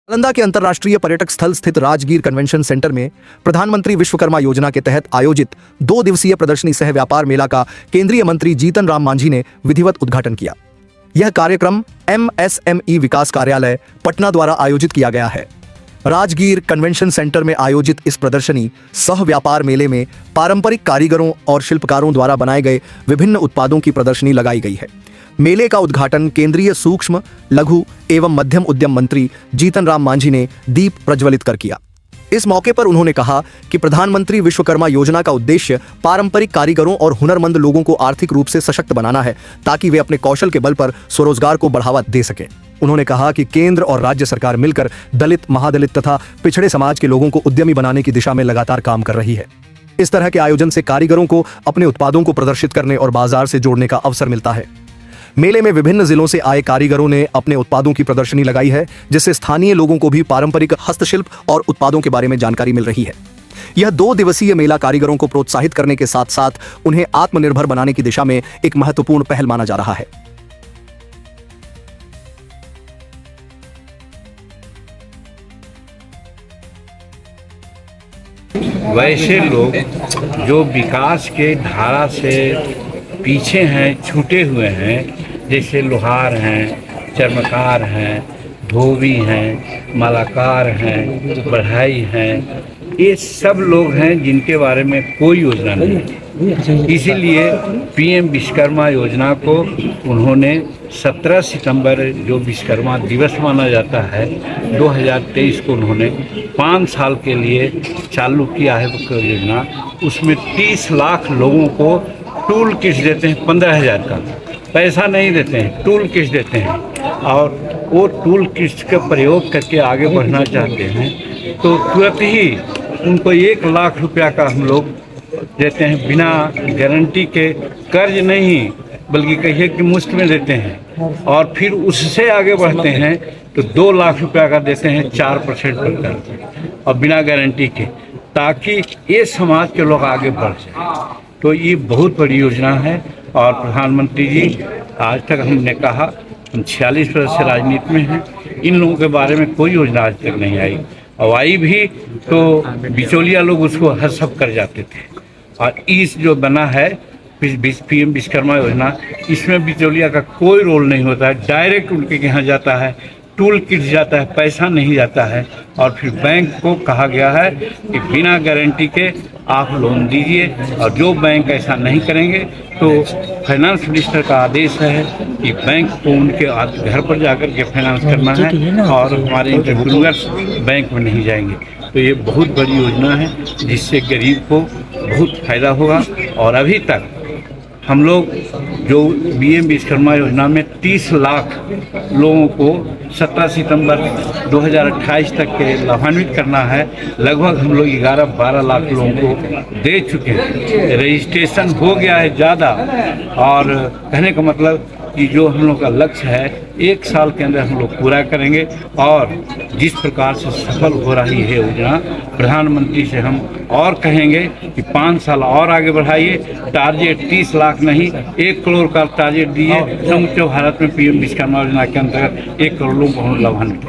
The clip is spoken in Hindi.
नालंदा के अंतर्राष्ट्रीय पर्यटक स्थल स्थित राजगीर कन्वेंशन सेंटर में प्रधानमंत्री विश्वकर्मा योजना के तहत आयोजित 2 दिवसीय प्रदर्शनी सह व्यापार मेला का केंद्रीय मंत्री जीतन राम मांझी ने विधिवत उद्घाटन किया। यह कार्यक्रम MSME विकास कार्यालय पटना द्वारा आयोजित किया गया है। राजगीर कन्वेंशन सेंटर में आयोजित इस प्रदर्शनी सह व्यापार मेले में पारंपरिक कारीगरों और शिल्पकारों द्वारा बनाए गए विभिन्न उत्पादों की प्रदर्शनी लगाई गई है। मेले का उद्घाटन केंद्रीय सूक्ष्म, लघु एवं मध्यम उद्यम मंत्री जीतन राम मांझी ने दीप प्रज्वलित कर किया। इस मौके पर उन्होंने कहा कि प्रधानमंत्री विश्वकर्मा योजना का उद्देश्य पारंपरिक कारीगरों और हुनरमंद लोगों को आर्थिक रूप से सशक्त बनाना है, ताकि वे अपने कौशल के बल पर स्वरोजगार को बढ़ावा दे सकें। उन्होंने कहा कि केंद्र और राज्य सरकार मिलकर दलित, महादलित तथा पिछड़े समाज के लोगों को उद्यमी बनाने की दिशा में लगातार काम कर रही है। इस तरह के आयोजन से कारीगरों को अपने उत्पादों को प्रदर्शित करने और बाजार से जोड़ने का अवसर मिलता है। मेले में विभिन्न जिलों से आए कारीगरों ने अपने उत्पादों की प्रदर्शनी लगाई है, जिससे स्थानीय लोगों को भी पारंपरिक हस्तशिल्प और उत्पादों के बारे में जानकारी मिल रही है। यह 2 दिवसीय मेला कारीगरों को प्रोत्साहित करने के साथ साथ उन्हें आत्मनिर्भर बनाने की दिशा में एक महत्वपूर्ण पहल माना जा रहा है। वैसे लोग जो विकास के धारा से पीछे हैं, छूटे हुए हैं, जैसे लोहार हैं, चर्मकार हैं, धोबी हैं, मालाकार हैं, बढ़ाई हैं, ये सब लोग हैं जिनके बारे में कोई योजना नहीं है। इसीलिए PM विश्वकर्मा योजना को उन्होंने 17 सितंबर जो विश्वकर्मा दिवस माना जाता है 2023 को उन्होंने 5 साल के लिए चालू किया है वो योजना। उसमें 30 लाख लोगों को टूल किट्स देते हैं, 15,000 का पैसा नहीं देते हैं, टूल किट्स देते हैं। और वो टूल किट्स का प्रयोग करके आगे बढ़ना चाहते हैं तो तुरंत ही उनको 1 लाख रुपया का हम लोग देते हैं, बिना गारंटी के, कर्ज नहीं बल्कि कहिए कि मुफ्त में देते हैं। और फिर उससे आगे बढ़ते हैं तो 2 लाख रुपया का देते हैं 4% पर कर्ज और बिना गारंटी के, ताकि ये समाज के लोग आगे बढ़ जाए। तो ये बहुत बड़ी योजना है। और प्रधानमंत्री जी, आज तक हमने कहा हम 46 वर्ष से राजनीति में हैं, इन लोगों के बारे में कोई योजना आज तक नहीं आई, और आई भी तो बिचौलिया लोग उसको हर कर जाते थे। और इस जो बना है PM विश्वकर्मा योजना, इसमें बिचौलिया का कोई रोल नहीं होता है, डायरेक्ट उनके यहाँ जाता है, टूल किट जाता है, पैसा नहीं जाता है। और फिर बैंक को कहा गया है कि बिना गारंटी के आप लोन दीजिए, और जो बैंक ऐसा नहीं करेंगे तो फाइनेंस मिनिस्टर का आदेश है कि बैंक को उनके घर पर जाकर के फाइनेंस करना है, और हमारे इंटरप्रेन्योर्स बैंक में नहीं जाएंगे। तो ये बहुत बड़ी योजना है जिससे गरीब को बहुत फायदा होगा। और अभी तक हम लोग जो PM विश्वकर्मा योजना में 30 लाख लोगों को 17 सितंबर 2028 तक के लाभान्वित करना है, लगभग हम लोग 11-12 लाख लोगों को दे चुके हैं। रजिस्ट्रेशन हो गया है ज़्यादा, और कहने का मतलब कि जो हम लोग का लक्ष्य है 1 साल के अंदर हम लोग पूरा करेंगे। और जिस प्रकार से सफल हो रही है योजना, प्रधानमंत्री से हम और कहेंगे कि 5 साल और आगे बढ़ाइए, टारगेट 30 लाख नहीं 1 करोड़ का टारगेट दिए। समूचे भारत में PM विश्वकर्मा योजना के अंतर्गत 1 करोड़ लोगों को लाभान्वित